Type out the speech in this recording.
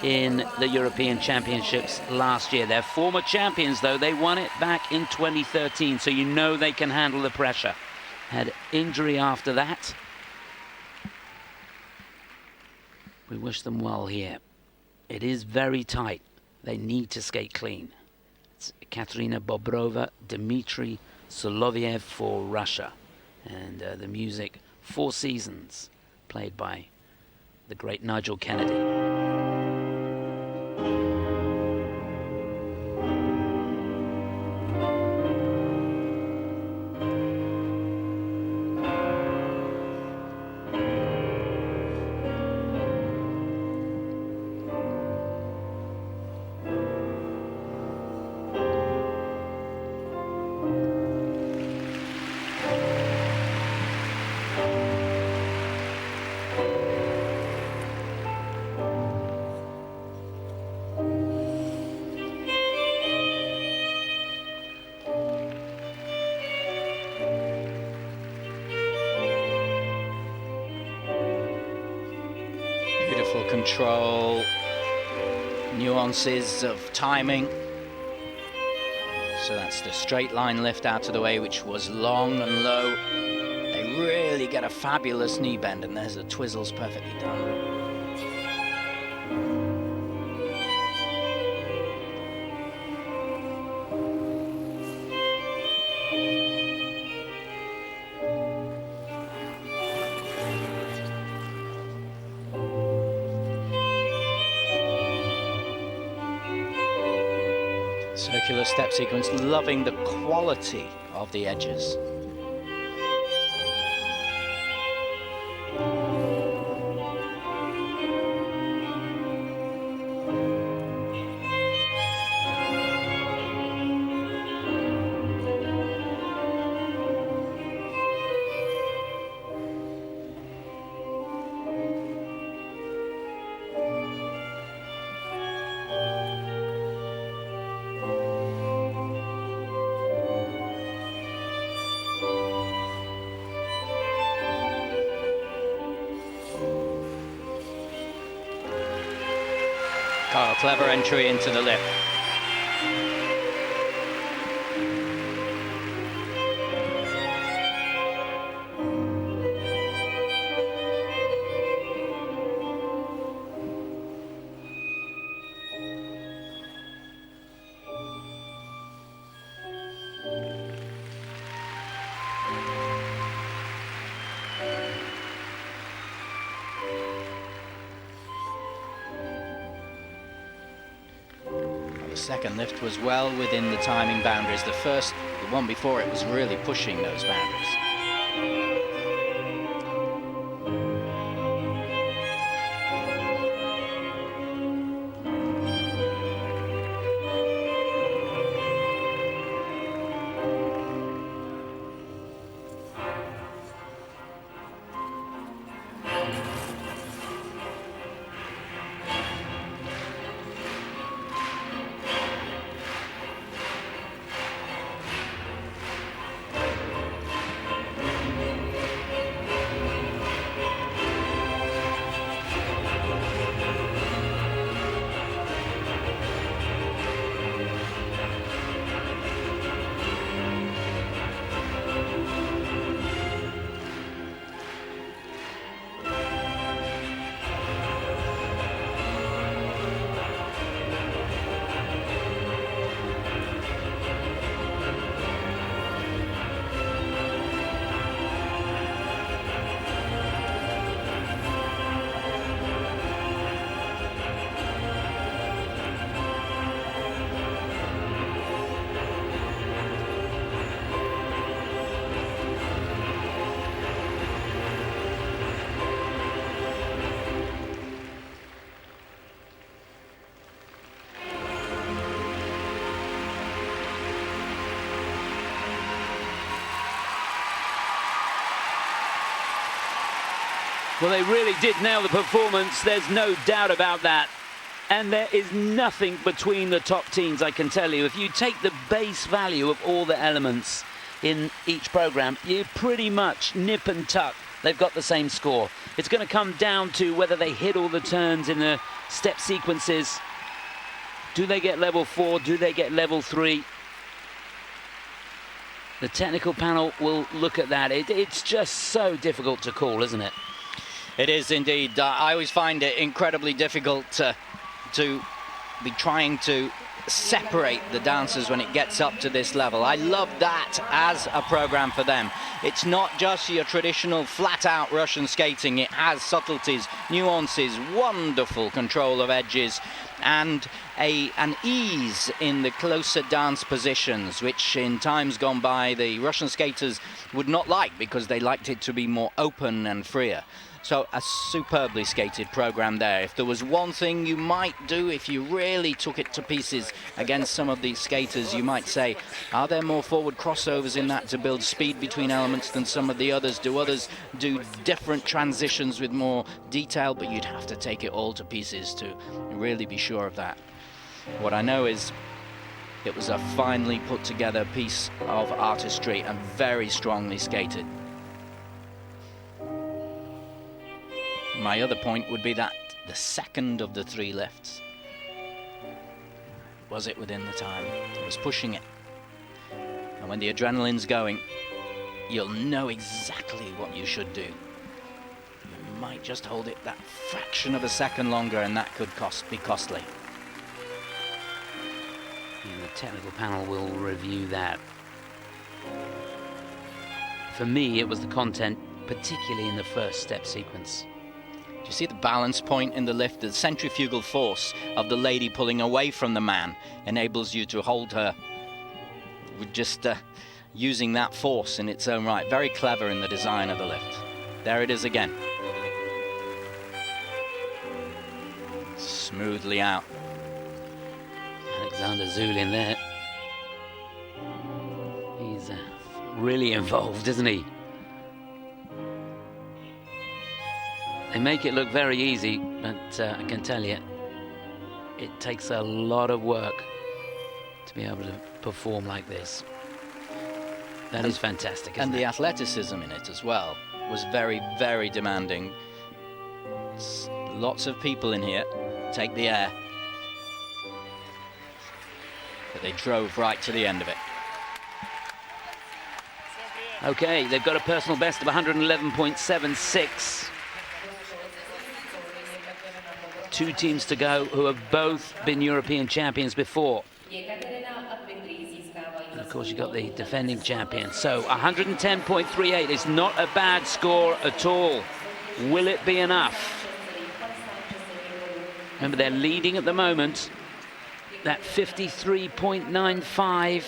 in the European Championships last year. They're former champions, though. They won it back in 2013, so you know they can handle the pressure. Had injury after that. We wish them well here. It is very tight. They need to skate clean. It's Katerina Bobrova, Dmitry Soloviev for Russia. And the music, Four Seasons, played by the great Nigel Kennedy. Beautiful control, nuances of timing. So that's the straight line lift out of the way, which was long and low. They really get a fabulous knee bend, and there's the twizzles perfectly done. Circular step sequence, loving the quality of the edges. Oh, clever entry into the lip. The second lift was well within the timing boundaries. The one before it was really pushing those boundaries. Well, they really did nail the performance. There's no doubt about that. And there is nothing between the top teams, I can tell you. If you take the base value of all the elements in each program, you pretty much nip and tuck they've got the same score. It's going to come down to whether they hit all the turns in the step sequences. Do they get level 4? Do they get level 3? The technical panel will look at that. It's just so difficult to call, isn't it? It is indeed. I always find it incredibly difficult to be trying to separate the dancers when it gets up to this level. I love that as a program for them. It's not just your traditional flat-out Russian skating. It has subtleties, nuances, wonderful control of edges, and an ease in the closer dance positions, which in times gone by the Russian skaters would not like, because they liked it to be more open and freer. So a superbly skated program there. If there was one thing you might do if you really took it to pieces against some of these skaters, you might say, are there more forward crossovers in that to build speed between elements than some of the others? Do others do different transitions with more detail? But you'd have to take it all to pieces to really be sure of that. What I know is it was a finely put together piece of artistry and very strongly skated. My other point would be that the second of the 3 lifts, was it within the time? It was pushing it. And when the adrenaline's going, you'll know exactly what you should do. You might just hold it that fraction of a second longer, and that could be costly. And the technical panel will review that. For me, it was the content, particularly in the first step sequence. Do you see the balance point in the lift? The centrifugal force of the lady pulling away from the man enables you to hold her with just using that force in its own right. Very clever in the design of the lift. There it is again. Smoothly out. Alexander Zulin there. He's really involved, isn't he? They make it look very easy, but I can tell you, it takes a lot of work to be able to perform like this. That is fantastic, isn't it? And the athleticism in it as well was very, very demanding. Lots of people in here take the air, but they drove right to the end of it. Okay, they've got a personal best of 111.76. 2 teams to go who have both been European champions before. And of course, you've got the defending champion. So 110.38 is not a bad score at all. Will it be enough? Remember, they're leading at the moment. That 53.95